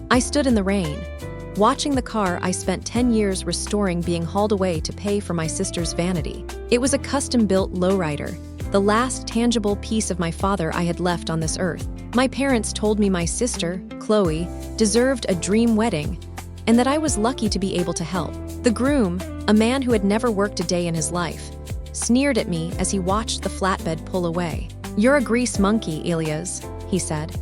I stood in the rain, watching the car I spent 10 years restoring being hauled away to pay for my sister's vanity. It was a custom-built lowrider, the last tangible piece of my father I had left on this earth. My parents told me my sister, Chloe, deserved a dream wedding, and that I was lucky to be able to help. The groom, a man who had never worked a day in his life, sneered at me as he watched the flatbed pull away. "You're a grease monkey, Elias," he said.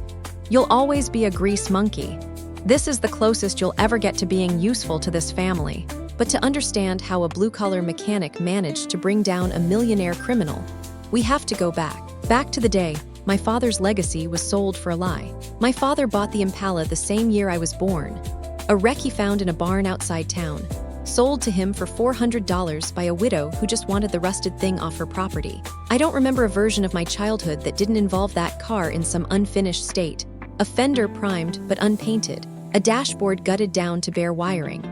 "You'll always be a grease monkey. This is the closest you'll ever get to being useful to this family." But to understand how a blue-collar mechanic managed to bring down a millionaire criminal, we have to go back to the day my father's legacy was sold for a lie. My father bought the Impala the same year I was born, a wreck he found in a barn outside town, sold to him for $400 by a widow who just wanted the rusted thing off her property. I don't remember a version of my childhood that didn't involve that car in some unfinished state, a fender primed but unpainted, a dashboard gutted down to bare wiring,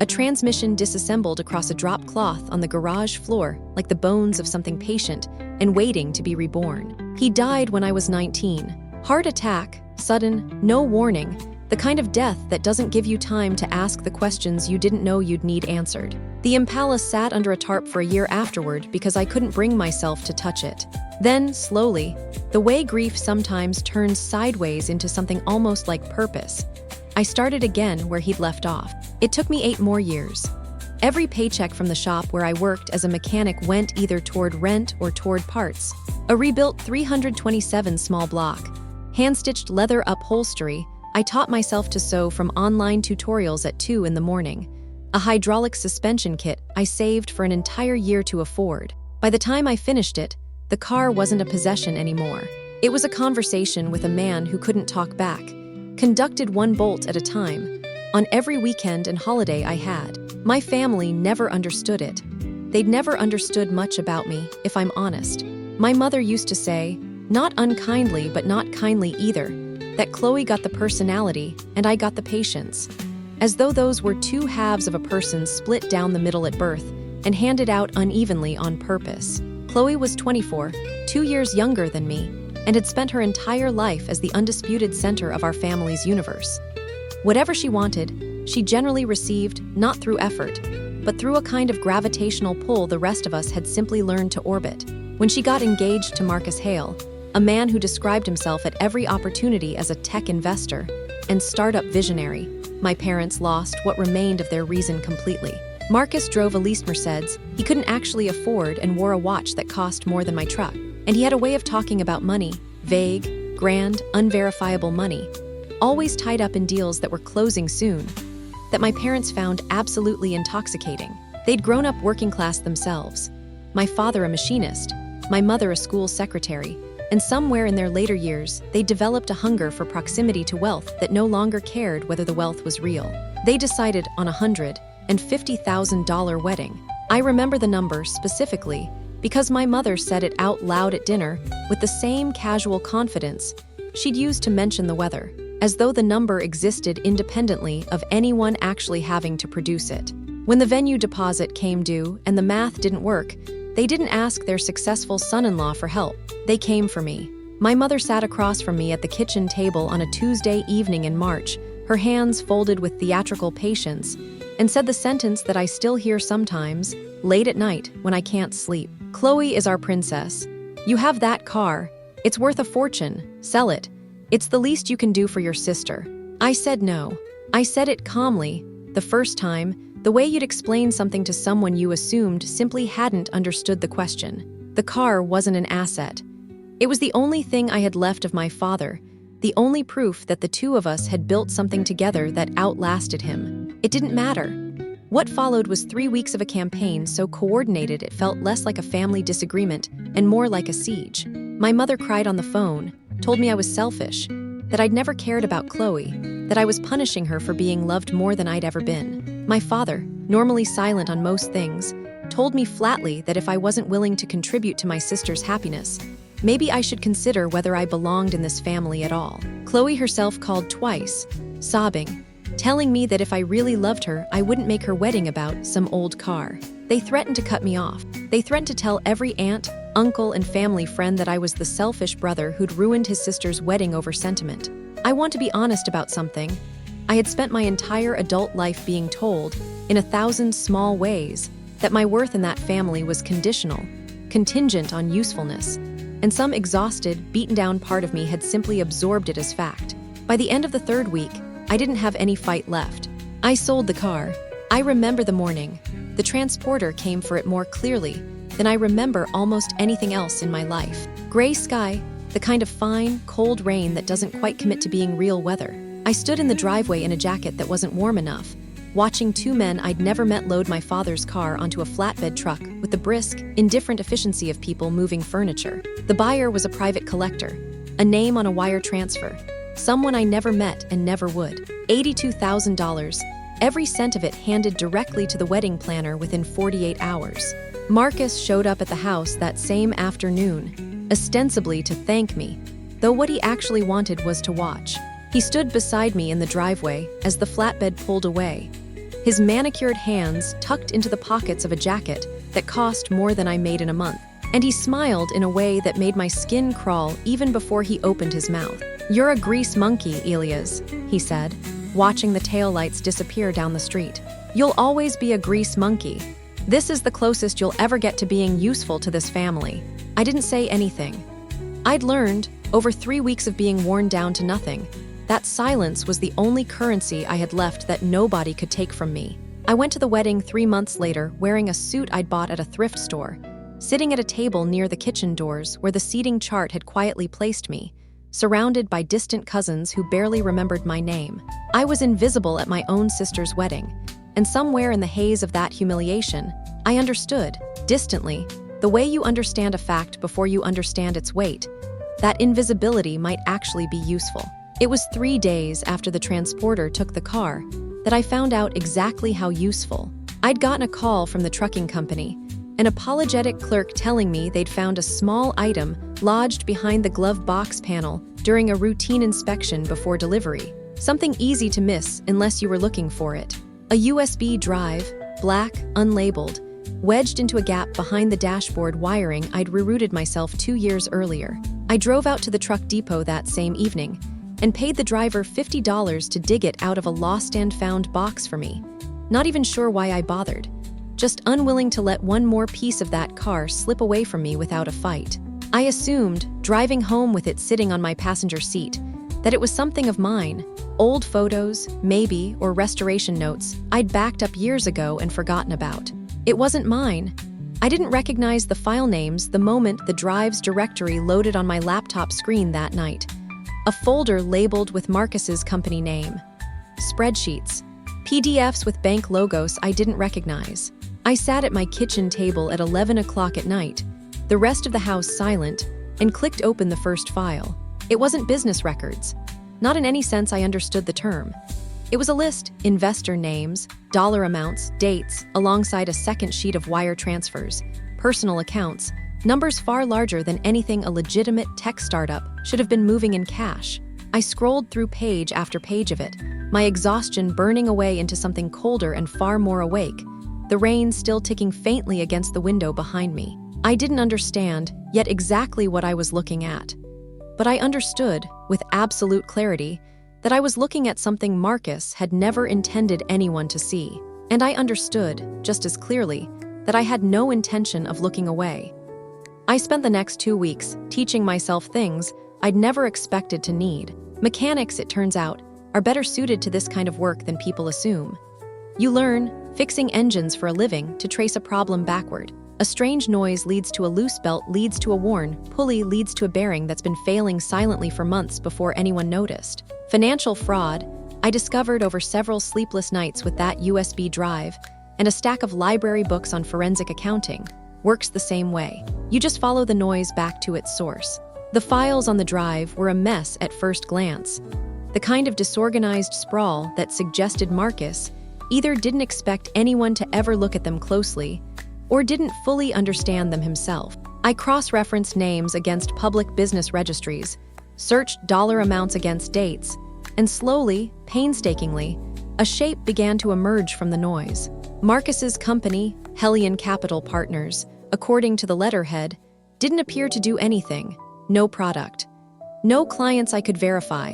a transmission disassembled across a drop cloth on the garage floor like the bones of something patient and waiting to be reborn. He died when I was 19. Heart attack, sudden, no warning, the kind of death that doesn't give you time to ask the questions you didn't know you'd need answered. The Impala sat under a tarp for a year afterward because I couldn't bring myself to touch it. Then, slowly, the way grief sometimes turns sideways into something almost like purpose, I started again where he'd left off. It took me 8 more years. Every paycheck from the shop where I worked as a mechanic went either toward rent or toward parts. A rebuilt 327 small block, hand-stitched leather upholstery I taught myself to sew from online tutorials at 2 in the morning. A hydraulic suspension kit I saved for an entire year to afford. By the time I finished it, the car wasn't a possession anymore. It was a conversation with a man who couldn't talk back, conducted one bolt at a time, on every weekend and holiday I had. My family never understood it. They'd never understood much about me, if I'm honest. My mother used to say, not unkindly but not kindly either, that Chloe got the personality and I got the patience, as though those were 2 halves of a person split down the middle at birth and handed out unevenly on purpose. Chloe was 24, 2 years younger than me, and had spent her entire life as the undisputed center of our family's universe. Whatever she wanted, she generally received not through effort, but through a kind of gravitational pull the rest of us had simply learned to orbit. When she got engaged to Marcus Hale, a man who described himself at every opportunity as a tech investor and startup visionary, my parents lost what remained of their reason completely. Marcus drove a leased Mercedes he couldn't actually afford and wore a watch that cost more than my truck. And he had a way of talking about money, vague, grand, unverifiable money, always tied up in deals that were closing soon, that my parents found absolutely intoxicating. They'd grown up working class themselves, my father a machinist, my mother a school secretary, and somewhere in their later years, they developed a hunger for proximity to wealth that no longer cared whether the wealth was real. They decided on a $150,000 wedding. I remember the number specifically because my mother said it out loud at dinner with the same casual confidence she'd used to mention the weather, as though the number existed independently of anyone actually having to produce it. When the venue deposit came due and the math didn't work, they didn't ask their successful son-in-law for help. They came for me. My mother sat across from me at the kitchen table on a Tuesday evening in March, her hands folded with theatrical patience, and said the sentence that I still hear sometimes, late at night when I can't sleep. "Chloe is our princess. You have that car. It's worth a fortune. Sell it. It's the least you can do for your sister." I said no. I said it calmly, the first time, the way you'd explain something to someone you assumed simply hadn't understood the question. The car wasn't an asset. It was the only thing I had left of my father, the only proof that the 2 of us had built something together that outlasted him. It didn't matter. What followed was 3 weeks of a campaign so coordinated it felt less like a family disagreement and more like a siege. My mother cried on the phone, told me I was selfish, that I'd never cared about Chloe, that I was punishing her for being loved more than I'd ever been. My father, normally silent on most things, told me flatly that if I wasn't willing to contribute to my sister's happiness, maybe I should consider whether I belonged in this family at all. Chloe herself called twice, sobbing, telling me that if I really loved her, I wouldn't make her wedding about some old car. They threatened to cut me off. They threatened to tell every aunt, uncle, and family friend that I was the selfish brother who'd ruined his sister's wedding over sentiment. I want to be honest about something. I had spent my entire adult life being told, in 1,000 small ways, that my worth in that family was conditional, contingent on usefulness, and some exhausted, beaten-down part of me had simply absorbed it as fact. By the end of the 3rd week, I didn't have any fight left. I sold the car. I remember the morning. The transporter came for it more clearly than I remember almost anything else in my life. Gray sky, the kind of fine, cold rain that doesn't quite commit to being real weather. I stood in the driveway in a jacket that wasn't warm enough, watching 2 men I'd never met load my father's car onto a flatbed truck with the brisk, indifferent efficiency of people moving furniture. The buyer was a private collector, a name on a wire transfer, someone I never met and never would. $82,000, every cent of it handed directly to the wedding planner within 48 hours. Marcus showed up at the house that same afternoon, ostensibly to thank me, though what he actually wanted was to watch. He stood beside me in the driveway as the flatbed pulled away, his manicured hands tucked into the pockets of a jacket that cost more than I made in a month. And he smiled in a way that made my skin crawl even before he opened his mouth. "You're a grease monkey, Elias," he said, watching the taillights disappear down the street. "You'll always be a grease monkey. This is the closest you'll ever get to being useful to this family." I didn't say anything. I'd learned, over 3 weeks of being worn down to nothing, that silence was the only currency I had left that nobody could take from me. I went to the wedding 3 months later wearing a suit I'd bought at a thrift store, sitting at a table near the kitchen doors where the seating chart had quietly placed me, surrounded by distant cousins who barely remembered my name. I was invisible at my own sister's wedding, and somewhere in the haze of that humiliation, I understood, distantly, the way you understand a fact before you understand its weight, that invisibility might actually be useful. It was 3 days after the transporter took the car that I found out exactly how useful. I'd gotten a call from the trucking company, an apologetic clerk telling me they'd found a small item lodged behind the glove box panel during a routine inspection before delivery. Something easy to miss unless you were looking for it. A USB drive, black, unlabeled, wedged into a gap behind the dashboard wiring I'd rerouted myself 2 years earlier. I drove out to the truck depot that same evening and paid the driver $50 to dig it out of a lost and found box for me. Not even sure why I bothered. Just unwilling to let one more piece of that car slip away from me without a fight. I assumed, driving home with it sitting on my passenger seat, that it was something of mine. Old photos, maybe, or restoration notes I'd backed up years ago and forgotten about. It wasn't mine. I didn't recognize the file names the moment the drive's directory loaded on my laptop screen that night. A folder labeled with Marcus's company name. Spreadsheets. PDFs with bank logos I didn't recognize. I sat at my kitchen table at 11 o'clock at night, the rest of the house silent, and clicked open the first file. It wasn't business records. Not in any sense I understood the term. It was a list, investor names, dollar amounts, dates, alongside a second sheet of wire transfers, personal accounts, numbers far larger than anything a legitimate tech startup should have been moving in cash. I scrolled through page after page of it, my exhaustion burning away into something colder and far more awake, the rain still ticking faintly against the window behind me. I didn't understand yet exactly what I was looking at. But I understood, with absolute clarity, that I was looking at something Marcus had never intended anyone to see. And I understood, just as clearly, that I had no intention of looking away. I spent the next 2 weeks teaching myself things I'd never expected to need. Mechanics, it turns out, are better suited to this kind of work than people assume. You learn, fixing engines for a living, to trace a problem backward. A strange noise leads to a loose belt, leads to a worn pulley, leads to a bearing that's been failing silently for months before anyone noticed. Financial fraud, I discovered over several sleepless nights with that USB drive and a stack of library books on forensic accounting, works the same way. You just follow the noise back to its source. The files on the drive were a mess at first glance, the kind of disorganized sprawl that suggested Marcus either didn't expect anyone to ever look at them closely or didn't fully understand them himself. I cross-referenced names against public business registries, searched dollar amounts against dates, and slowly, painstakingly, a shape began to emerge from the noise. Marcus's company, Hellion Capital Partners, according to the letterhead, didn't appear to do anything. No product. No clients I could verify.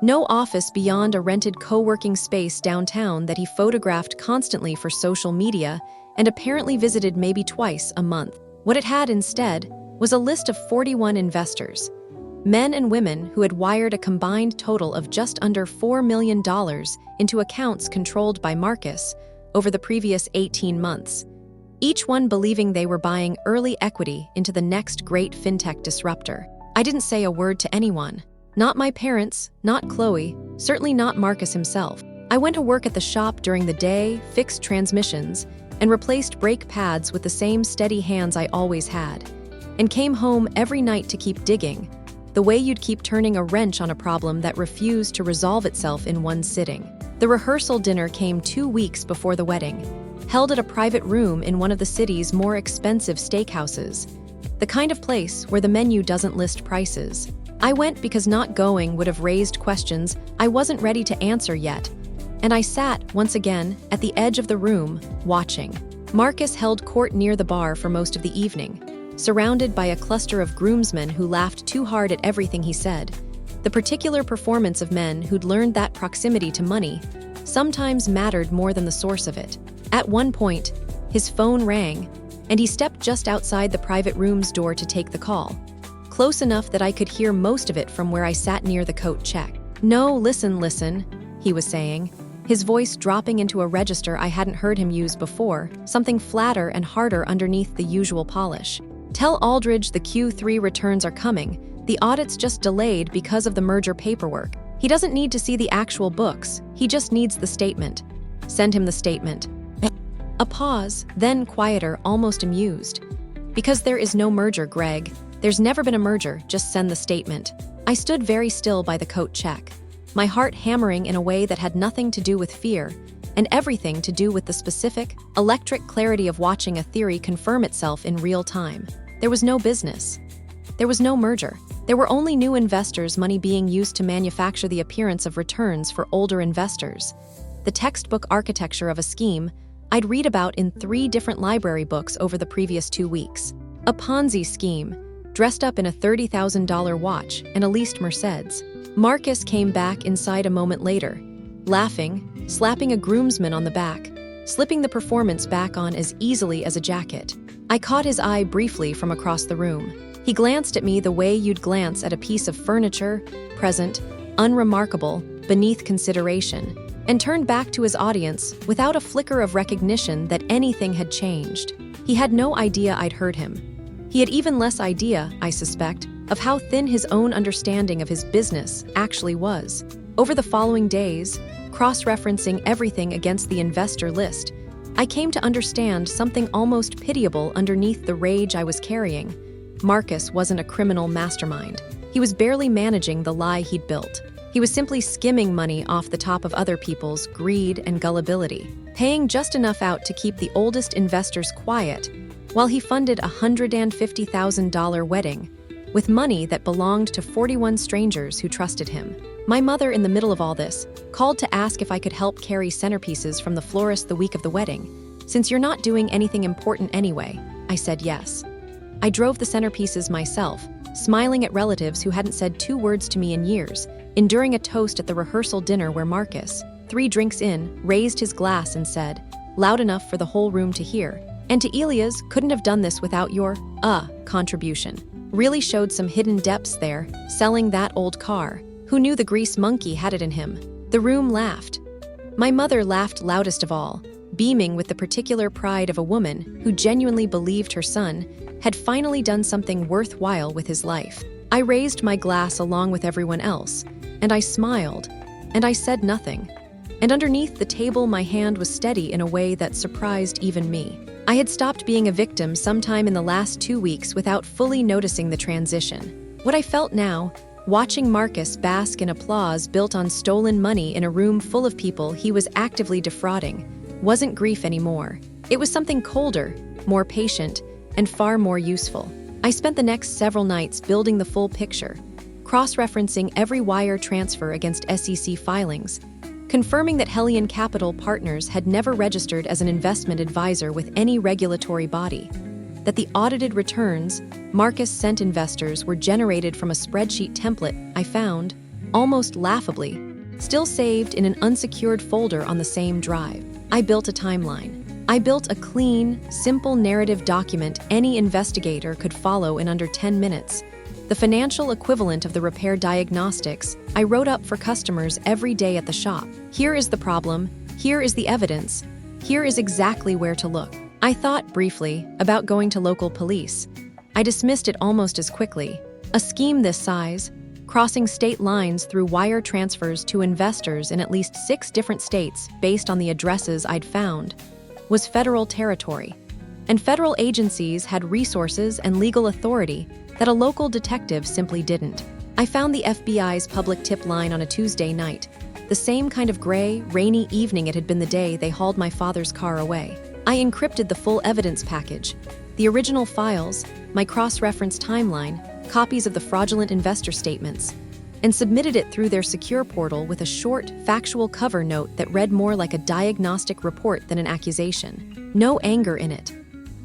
No office beyond a rented co-working space downtown that he photographed constantly for social media and apparently visited maybe twice a month. What it had instead was a list of 41 investors, men and women who had wired a combined total of just under $4 million into accounts controlled by Marcus over the previous 18 months, each one believing they were buying early equity into the next great fintech disruptor. I didn't say a word to anyone. Not my parents, not Chloe, certainly not Marcus himself. I went to work at the shop during the day, fixed transmissions, and replaced brake pads with the same steady hands I always had, and came home every night to keep digging, the way you'd keep turning a wrench on a problem that refused to resolve itself in one sitting. The rehearsal dinner came 2 weeks before the wedding, held at a private room in one of the city's more expensive steakhouses, the kind of place where the menu doesn't list prices. I went because not going would have raised questions I wasn't ready to answer yet, and I sat, once again, at the edge of the room, watching. Marcus held court near the bar for most of the evening, surrounded by a cluster of groomsmen who laughed too hard at everything he said, the particular performance of men who'd learned that proximity to money sometimes mattered more than the source of it. At one point, his phone rang, and he stepped just outside the private room's door to take the call, close enough that I could hear most of it from where I sat near the coat check. "No, listen," he was saying, his voice dropping into a register I hadn't heard him use before, something flatter and harder underneath the usual polish. "Tell Aldridge the Q3 returns are coming. The audit's just delayed because of the merger paperwork. He doesn't need to see the actual books, he just needs the statement. Send him the statement." A pause, then quieter, almost amused. "Because there is no merger, Greg. There's never been a merger, just send the statement." I stood very still by the coat check, my heart hammering in a way that had nothing to do with fear, and everything to do with the specific, electric clarity of watching a theory confirm itself in real time. There was no business. There was no merger. There were only new investors' money being used to manufacture the appearance of returns for older investors. The textbook architecture of a scheme I'd read about in 3 different library books over the previous 2 weeks. A Ponzi scheme, dressed up in a $30,000 watch and a leased Mercedes. Marcus came back inside a moment later, laughing, slapping a groomsman on the back, slipping the performance back on as easily as a jacket. I caught his eye briefly from across the room. He glanced at me the way you'd glance at a piece of furniture, present, unremarkable, beneath consideration, and turned back to his audience without a flicker of recognition that anything had changed. He had no idea I'd heard him. He had even less idea, I suspect, of how thin his own understanding of his business actually was. Over the following days, cross-referencing everything against the investor list, I came to understand something almost pitiable underneath the rage I was carrying. Marcus wasn't a criminal mastermind. He was barely managing the lie he'd built. He was simply skimming money off the top of other people's greed and gullibility, paying just enough out to keep the oldest investors quiet, while he funded a $150,000 wedding with money that belonged to 41 strangers who trusted him. My mother, in the middle of all this, called to ask if I could help carry centerpieces from the florist the week of the wedding. "Since you're not doing anything important anyway," I said yes. I drove the centerpieces myself, smiling at relatives who hadn't said 2 words to me in years, enduring a toast at the rehearsal dinner where Marcus, 3 drinks in, raised his glass and said, loud enough for the whole room to hear, "And to Elia's, couldn't have done this without your, contribution." Really showed some hidden depths there, selling that old car. Who knew the grease monkey had it in him? The room laughed. My mother laughed loudest of all, beaming with the particular pride of a woman who genuinely believed her son had finally done something worthwhile with his life. I raised my glass along with everyone else, and I smiled, and I said nothing. And underneath the table my hand was steady in a way that surprised even me. I had stopped being a victim sometime in the last 2 weeks without fully noticing the transition. What I felt now, watching Marcus bask in applause built on stolen money in a room full of people he was actively defrauding, wasn't grief anymore. It was something colder, more patient, and far more useful. I spent the next several nights building the full picture, cross-referencing every wire transfer against SEC filings, confirming that Hellion Capital Partners had never registered as an investment advisor with any regulatory body, that the audited returns Marcus sent investors were generated from a spreadsheet template I found almost laughably, still saved in an unsecured folder on the same drive. I built a timeline. I built a clean, simple narrative document any investigator could follow in under 10 minutes. The financial equivalent of the repair diagnostics I wrote up for customers every day at the shop. Here is the problem, here is the evidence, here is exactly where to look. I thought briefly about going to local police. I dismissed it almost as quickly. A scheme this size, crossing state lines through wire transfers to investors in at least 6 different states based on the addresses I'd found, was federal territory. And federal agencies had resources and legal authority that a local detective simply didn't. I found the FBI's public tip line on a Tuesday night, the same kind of gray, rainy evening it had been the day they hauled my father's car away. I encrypted the full evidence package, the original files, my cross-reference timeline, copies of the fraudulent investor statements, and submitted it through their secure portal with a short, factual cover note that read more like a diagnostic report than an accusation. No anger in it.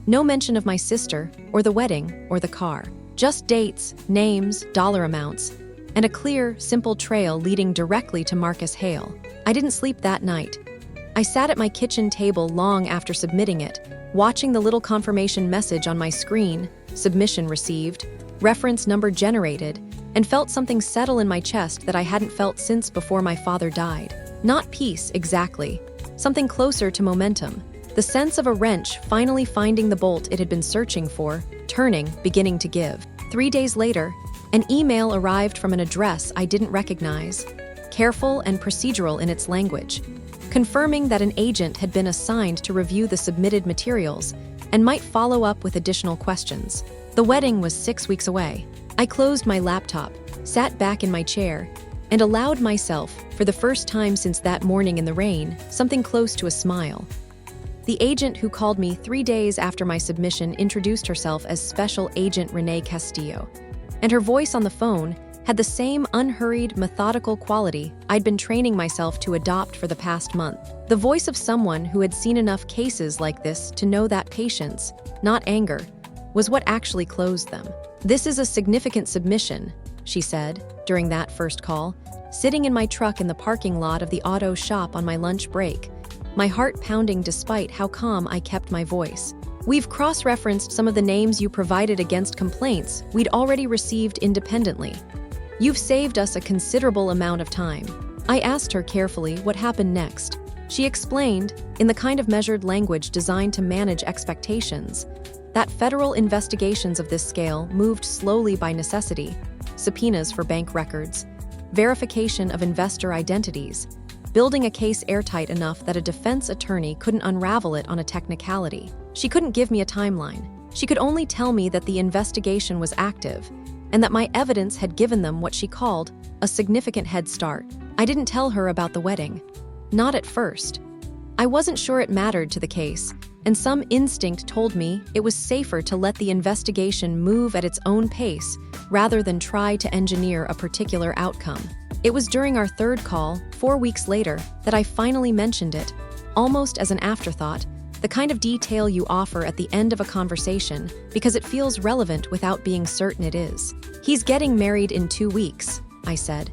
No mention of my sister, or the wedding, or the car. Just dates, names, dollar amounts, and a clear, simple trail leading directly to Marcus Hale. I didn't sleep that night. I sat at my kitchen table long after submitting it, watching the little confirmation message on my screen, submission received, reference number generated, and felt something settle in my chest that I hadn't felt since before my father died. Not peace, exactly. Something closer to momentum. The sense of a wrench finally finding the bolt it had been searching for, turning, beginning to give. 3 days later, an email arrived from an address I didn't recognize, careful and procedural in its language, confirming that an agent had been assigned to review the submitted materials and might follow up with additional questions. The wedding was 6 weeks away. I closed my laptop, sat back in my chair, and allowed myself, for the first time since that morning in the rain, something close to a smile. The agent who called me 3 days after my submission introduced herself as Special Agent Renee Castillo, and her voice on the phone had the same unhurried, methodical quality I'd been training myself to adopt for the past month. The voice of someone who had seen enough cases like this to know that patience, not anger, was what actually closed them. "This is a significant submission," she said, during that first call, sitting in my truck in the parking lot of the auto shop on my lunch break, my heart pounding despite how calm I kept my voice. "We've cross-referenced some of the names you provided against complaints we'd already received independently. You've saved us a considerable amount of time." I asked her carefully what happened next. She explained, in the kind of measured language designed to manage expectations, that federal investigations of this scale moved slowly by necessity: subpoenas for bank records, verification of investor identities, building a case airtight enough that a defense attorney couldn't unravel it on a technicality. She couldn't give me a timeline. She could only tell me that the investigation was active, and that my evidence had given them what she called a significant head start. I didn't tell her about the wedding. Not at first. I wasn't sure it mattered to the case, and some instinct told me it was safer to let the investigation move at its own pace rather than try to engineer a particular outcome. It was during our third call, 4 weeks later, that I finally mentioned it, almost as an afterthought, the kind of detail you offer at the end of a conversation because it feels relevant without being certain it is. "He's getting married in 2 weeks, I said.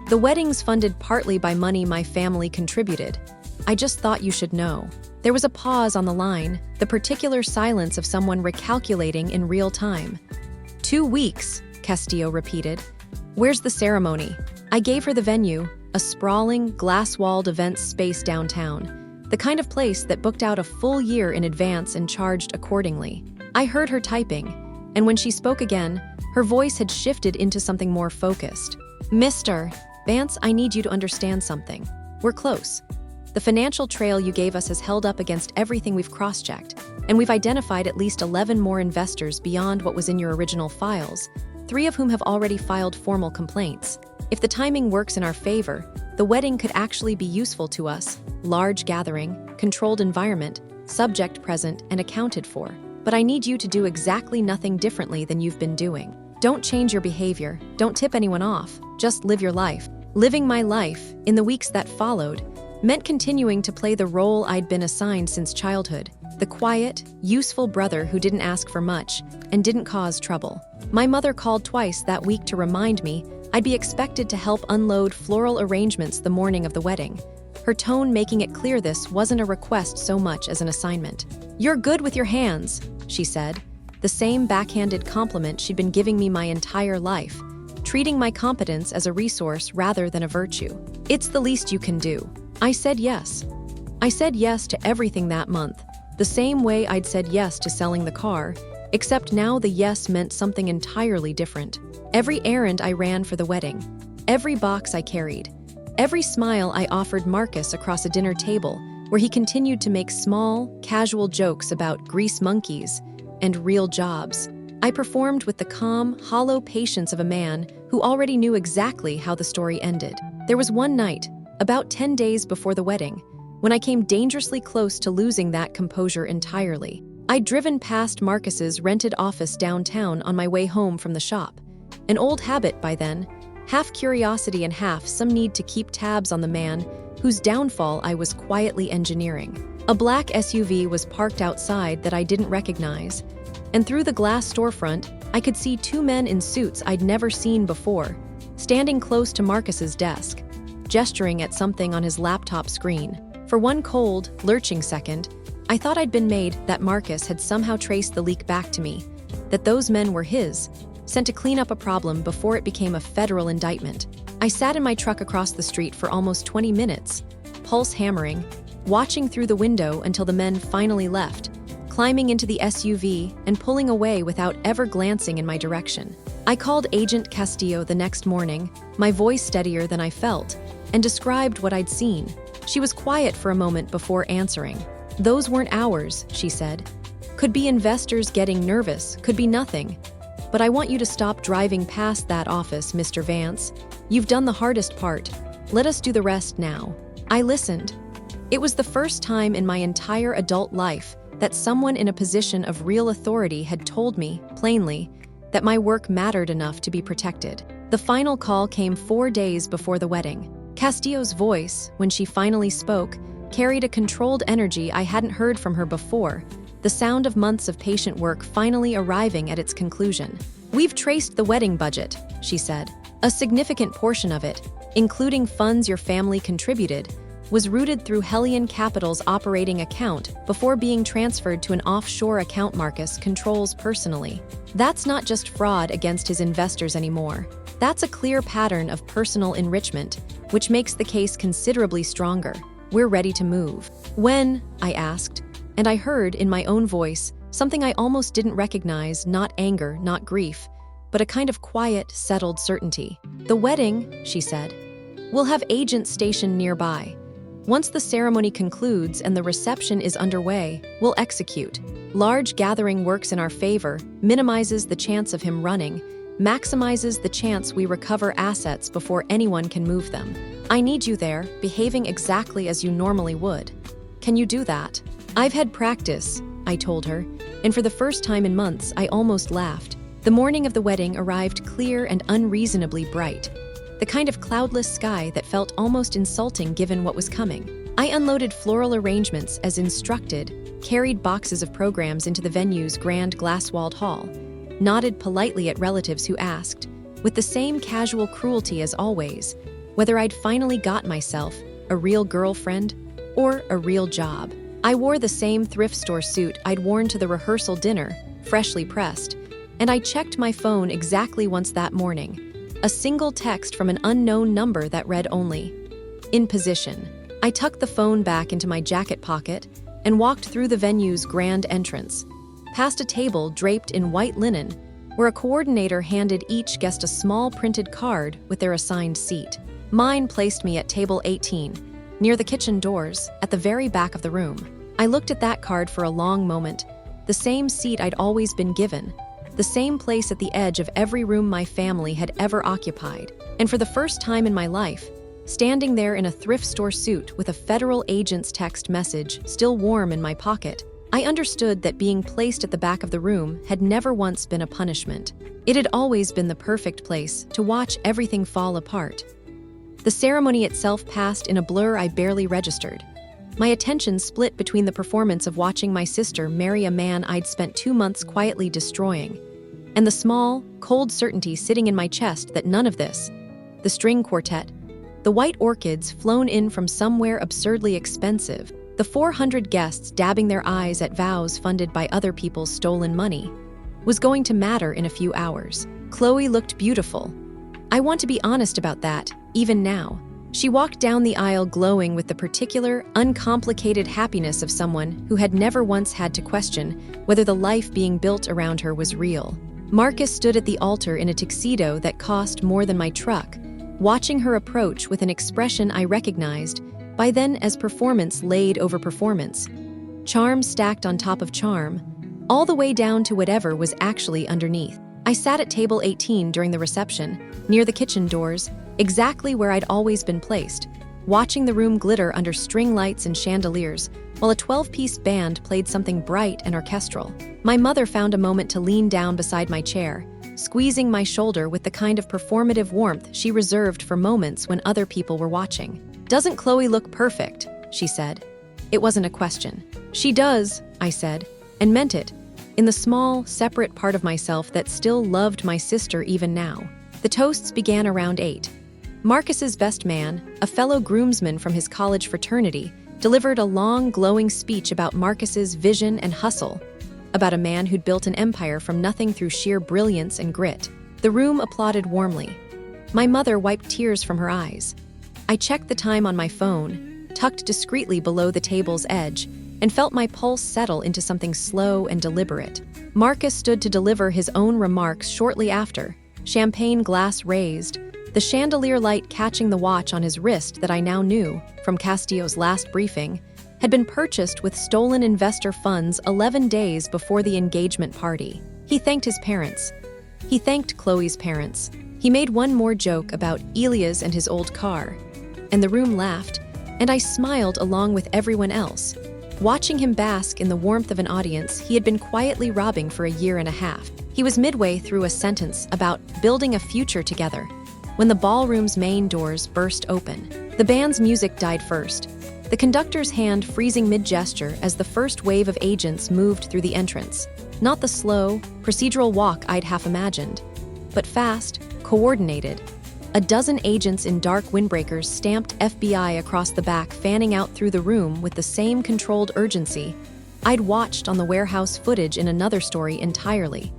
"The wedding's funded partly by money my family contributed. I just thought you should know." There was a pause on the line, the particular silence of someone recalculating in real time. 2 weeks, Castillo repeated. "Where's the ceremony?" I gave her the venue, a sprawling, glass-walled events space downtown, the kind of place that booked out a full year in advance and charged accordingly. I heard her typing, and when she spoke again, her voice had shifted into something more focused. "Mr. Vance, I need you to understand something. We're close. The financial trail you gave us has held up against everything we've cross-checked, and we've identified at least 11 more investors beyond what was in your original files, 3 of whom have already filed formal complaints. If the timing works in our favor, the wedding could actually be useful to us: large gathering, controlled environment, subject present and accounted for. But I need you to do exactly nothing differently than you've been doing. Don't change your behavior, don't tip anyone off, just live your life." Living my life, in the weeks that followed, meant continuing to play the role I'd been assigned since childhood, the quiet, useful brother who didn't ask for much and didn't cause trouble. My mother called twice that week to remind me I'd be expected to help unload floral arrangements the morning of the wedding, her tone making it clear this wasn't a request so much as an assignment. "You're good with your hands," she said, the same backhanded compliment she'd been giving me my entire life, treating my competence as a resource rather than a virtue. "It's the least you can do." I said yes. I said yes to everything that month, the same way I'd said yes to selling the car, except now the yes meant something entirely different. Every errand I ran for the wedding, every box I carried, every smile I offered Marcus across a dinner table where he continued to make small, casual jokes about grease monkeys and real jobs. I performed with the calm, hollow patience of a man who already knew exactly how the story ended. There was one night, about 10 days before the wedding, when I came dangerously close to losing that composure entirely. I'd driven past Marcus's rented office downtown on my way home from the shop, an old habit by then, half curiosity and half some need to keep tabs on the man whose downfall I was quietly engineering. A black SUV was parked outside that I didn't recognize, and through the glass storefront, I could see two men in suits I'd never seen before, standing close to Marcus's desk, gesturing at something on his laptop screen. For one cold, lurching second, I thought I'd been made that Marcus had somehow traced the leak back to me, that those men were his, sent to clean up a problem before it became a federal indictment. I sat in my truck across the street for almost 20 minutes, pulse hammering, watching through the window until the men finally left, climbing into the SUV and pulling away without ever glancing in my direction. I called Agent Castillo the next morning, my voice steadier than I felt, and described what I'd seen. She was quiet for a moment before answering. "Those weren't ours," she said. "Could be investors getting nervous, could be nothing. But I want you to stop driving past that office, Mr. Vance. You've done the hardest part. Let us do the rest now." I listened. It was the first time in my entire adult life that someone in a position of real authority had told me, plainly, that my work mattered enough to be protected. The final call came 4 days before the wedding. Castillo's voice, when she finally spoke, carried a controlled energy I hadn't heard from her before, the sound of months of patient work finally arriving at its conclusion. "We've traced the wedding budget," she said. "A significant portion of it, including funds your family contributed, was routed through Hellion Capital's operating account before being transferred to an offshore account Marcus controls personally. That's not just fraud against his investors anymore. That's a clear pattern of personal enrichment, which makes the case considerably stronger. We're ready to move." "When?" I asked, and I heard in my own voice something I almost didn't recognize, not anger, not grief, but a kind of quiet, settled certainty. "The wedding," she said. "We'll have agents stationed nearby. Once the ceremony concludes and the reception is underway, we'll execute. Large gathering works in our favor, minimizes the chance of him running, maximizes the chance we recover assets before anyone can move them. I need you there, behaving exactly as you normally would. Can you do that?" "I've had practice," I told her, and for the first time in months, I almost laughed. The morning of the wedding arrived clear and unreasonably bright, the kind of cloudless sky that felt almost insulting given what was coming. I unloaded floral arrangements as instructed, carried boxes of programs into the venue's grand glass-walled hall, nodded politely at relatives who asked, with the same casual cruelty as always, whether I'd finally got myself a real girlfriend or a real job. I wore the same thrift store suit I'd worn to the rehearsal dinner, freshly pressed, and I checked my phone exactly once that morning. A single text from an unknown number that read only, "In position." I tucked the phone back into my jacket pocket and walked through the venue's grand entrance, past a table draped in white linen, where a coordinator handed each guest a small printed card with their assigned seat. Mine placed me at table 18, near the kitchen doors, at the very back of the room. I looked at that card for a long moment, the same seat I'd always been given, the same place at the edge of every room my family had ever occupied. And for the first time in my life, standing there in a thrift store suit with a federal agent's text message still warm in my pocket, I understood that being placed at the back of the room had never once been a punishment. It had always been the perfect place to watch everything fall apart. The ceremony itself passed in a blur I barely registered. My attention split between the performance of watching my sister marry a man I'd spent 2 months quietly destroying, and the small, cold certainty sitting in my chest that none of this, the string quartet, the white orchids flown in from somewhere absurdly expensive, the 400 guests dabbing their eyes at vows funded by other people's stolen money, was going to matter in a few hours. Chloe looked beautiful. I want to be honest about that, even now. She walked down the aisle glowing with the particular, uncomplicated happiness of someone who had never once had to question whether the life being built around her was real. Marcus stood at the altar in a tuxedo that cost more than my truck, watching her approach with an expression I recognized by then as performance laid over performance. Charm stacked on top of charm, all the way down to whatever was actually underneath. I sat at table 18 during the reception, near the kitchen doors, exactly where I'd always been placed, watching the room glitter under string lights and chandeliers, while a 12-piece band played something bright and orchestral. My mother found a moment to lean down beside my chair, squeezing my shoulder with the kind of performative warmth she reserved for moments when other people were watching. "Doesn't Chloe look perfect?" she said. It wasn't a question. "She does," I said, and meant it, in the small, separate part of myself that still loved my sister even now. The toasts began around 8. Marcus's best man, a fellow groomsman from his college fraternity, delivered a long, glowing speech about Marcus's vision and hustle, about a man who'd built an empire from nothing through sheer brilliance and grit. The room applauded warmly. My mother wiped tears from her eyes. I checked the time on my phone, tucked discreetly below the table's edge, and felt my pulse settle into something slow and deliberate. Marcus stood to deliver his own remarks shortly after, champagne glass raised, the chandelier light catching the watch on his wrist that I now knew, from Castillo's last briefing, had been purchased with stolen investor funds 11 days before the engagement party. He thanked his parents. He thanked Chloe's parents. He made one more joke about Elias and his old car, and the room laughed, and I smiled along with everyone else, watching him bask in the warmth of an audience he had been quietly robbing for a year and a half. He was midway through a sentence about building a future together when the ballroom's main doors burst open. The band's music died first, the conductor's hand freezing mid-gesture as the first wave of agents moved through the entrance. Not the slow, procedural walk I'd half imagined, but fast, coordinated. A dozen agents in dark windbreakers stamped FBI across the back, fanning out through the room with the same controlled urgency I'd watched on the warehouse footage in another story entirely.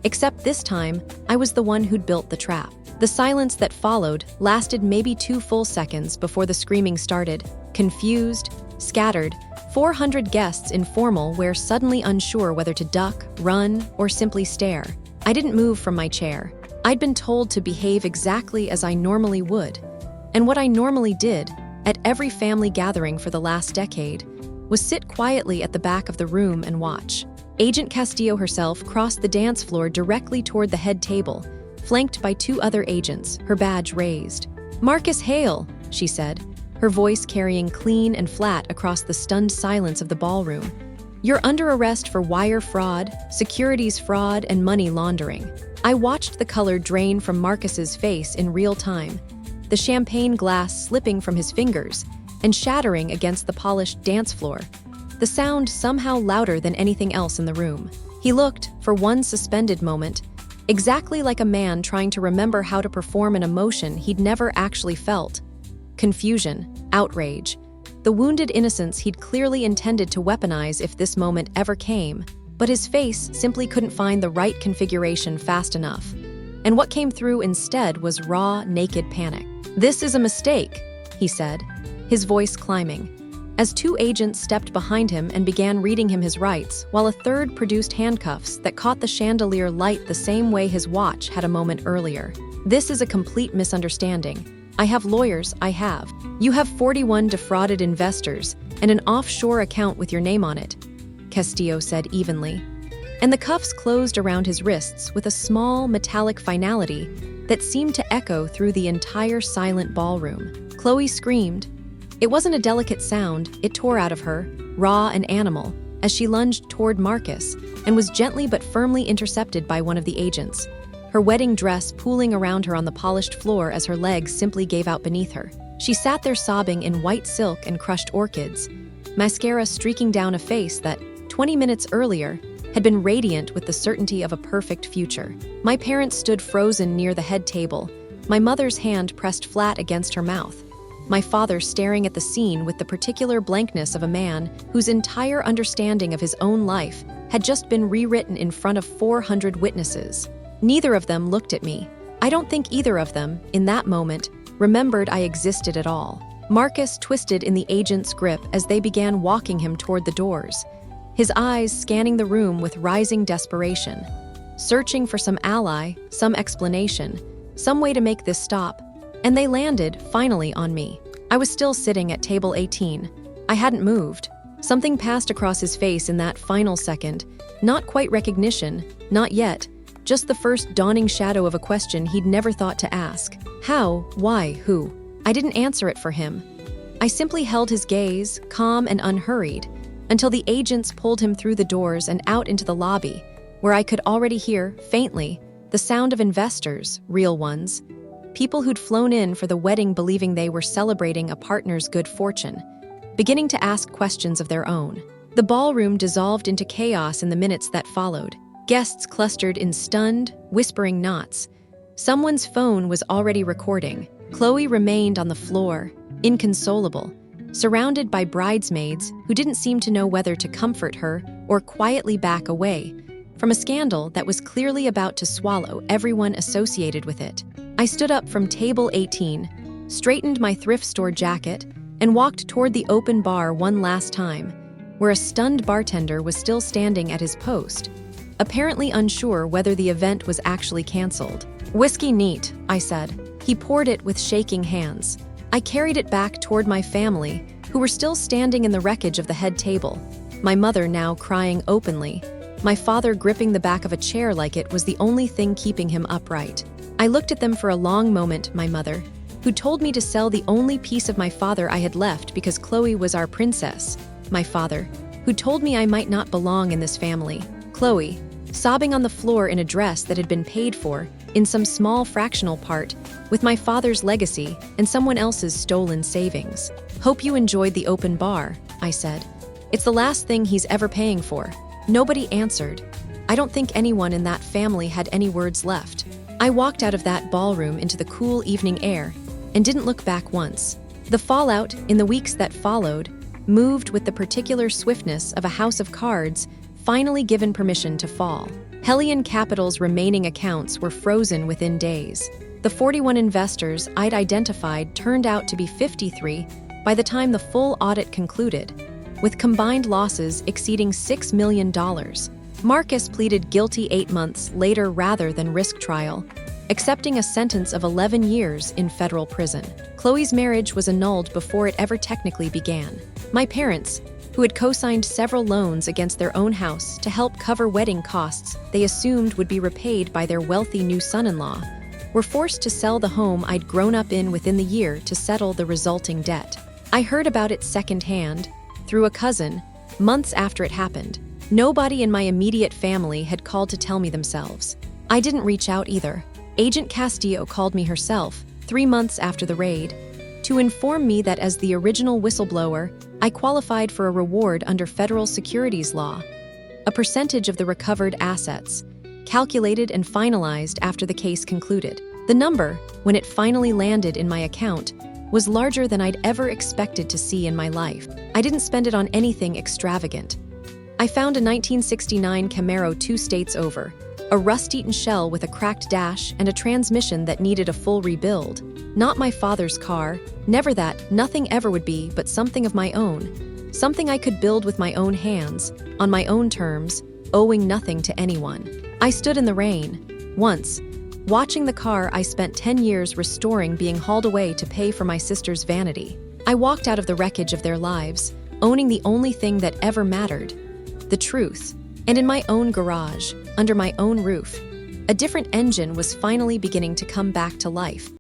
Except this time, I was the one who'd built the trap. The silence that followed lasted maybe 2 full seconds before the screaming started. Confused, scattered, 400 guests in formal wear suddenly unsure whether to duck, run, or simply stare. I didn't move from my chair. I'd been told to behave exactly as I normally would. And what I normally did, at every family gathering for the last decade, was sit quietly at the back of the room and watch. Agent Castillo herself crossed the dance floor directly toward the head table, flanked by 2 other agents, her badge raised. "Marcus Hale," she said, her voice carrying clean and flat across the stunned silence of the ballroom. "You're under arrest for wire fraud, securities fraud, and money laundering." I watched the color drain from Marcus's face in real time, the champagne glass slipping from his fingers and shattering against the polished dance floor, the sound somehow louder than anything else in the room. He looked, for one suspended moment, exactly like a man trying to remember how to perform an emotion he'd never actually felt. Confusion, outrage, the wounded innocence he'd clearly intended to weaponize if this moment ever came. But his face simply couldn't find the right configuration fast enough. And what came through instead was raw, naked panic. "This is a mistake," he said, his voice climbing, as 2 agents stepped behind him and began reading him his rights, while a third produced handcuffs that caught the chandelier light the same way his watch had a moment earlier. "This is a complete misunderstanding. I have lawyers, I have. You have 41 defrauded investors and an offshore account with your name on it," Castillo said evenly, and the cuffs closed around his wrists with a small, metallic finality that seemed to echo through the entire silent ballroom. Chloe screamed. It wasn't a delicate sound, it tore out of her, raw and animal, as she lunged toward Marcus and was gently but firmly intercepted by one of the agents, her wedding dress pooling around her on the polished floor as her legs simply gave out beneath her. She sat there sobbing in white silk and crushed orchids, mascara streaking down a face that, 20 minutes earlier, had been radiant with the certainty of a perfect future. My parents stood frozen near the head table, my mother's hand pressed flat against her mouth, my father staring at the scene with the particular blankness of a man whose entire understanding of his own life had just been rewritten in front of 400 witnesses. Neither of them looked at me. I don't think either of them, in that moment, remembered I existed at all. Marcus twisted in the agent's grip as they began walking him toward the doors, his eyes scanning the room with rising desperation, searching for some ally, some explanation, some way to make this stop. And they landed, finally, on me. I was still sitting at table 18. I hadn't moved. Something passed across his face in that final second. Not quite recognition, not yet, just the first dawning shadow of a question he'd never thought to ask. How? Why? Who? I didn't answer it for him. I simply held his gaze, calm and unhurried, until the agents pulled him through the doors and out into the lobby, where I could already hear, faintly, the sound of investors, real ones, people who'd flown in for the wedding believing they were celebrating a partner's good fortune, beginning to ask questions of their own. The ballroom dissolved into chaos in the minutes that followed. Guests clustered in stunned, whispering knots. Someone's phone was already recording. Chloe remained on the floor, inconsolable, surrounded by bridesmaids who didn't seem to know whether to comfort her or quietly back away from a scandal that was clearly about to swallow everyone associated with it. I stood up from table 18, straightened my thrift store jacket, and walked toward the open bar one last time, where a stunned bartender was still standing at his post, apparently unsure whether the event was actually canceled. "Whiskey neat," I said. He poured it with shaking hands. I carried it back toward my family, who were still standing in the wreckage of the head table, my mother now crying openly, my father gripping the back of a chair like it was the only thing keeping him upright. I looked at them for a long moment, my mother, who told me to sell the only piece of my father I had left because Chloe was our princess, my father, who told me I might not belong in this family, Chloe, sobbing on the floor in a dress that had been paid for, in some small fractional part, with my father's legacy and someone else's stolen savings. "Hope you enjoyed the open bar," I said. "It's the last thing he's ever paying for." Nobody answered. I don't think anyone in that family had any words left. I walked out of that ballroom into the cool evening air and didn't look back once. The fallout, in the weeks that followed, moved with the particular swiftness of a house of cards finally given permission to fall. Hellion Capital's remaining accounts were frozen within days. The 41 investors I'd identified turned out to be 53 by the time the full audit concluded, with combined losses exceeding $6 million. Marcus pleaded guilty 8 months later rather than risk trial, accepting a sentence of 11 years in federal prison. Chloe's marriage was annulled before it ever technically began. My parents, who had co-signed several loans against their own house to help cover wedding costs they assumed would be repaid by their wealthy new son-in-law, were forced to sell the home I'd grown up in within the year to settle the resulting debt. I heard about it secondhand, through a cousin, months after it happened. Nobody in my immediate family had called to tell me themselves. I didn't reach out either. Agent Castillo called me herself, 3 months after the raid, to inform me that as the original whistleblower, I qualified for a reward under federal securities law, a percentage of the recovered assets, calculated and finalized after the case concluded. The number, when it finally landed in my account, was larger than I'd ever expected to see in my life. I didn't spend it on anything extravagant. I found a 1969 Camaro 2 states over, a rust-eaten shell with a cracked dash and a transmission that needed a full rebuild. Not my father's car, never that, nothing ever would be, but something of my own. Something I could build with my own hands, on my own terms, owing nothing to anyone. I stood in the rain, once, watching the car I spent 10 years restoring being hauled away to pay for my sister's vanity. I walked out of the wreckage of their lives, owning the only thing that ever mattered, the truth. And in my own garage, under my own roof, a different engine was finally beginning to come back to life.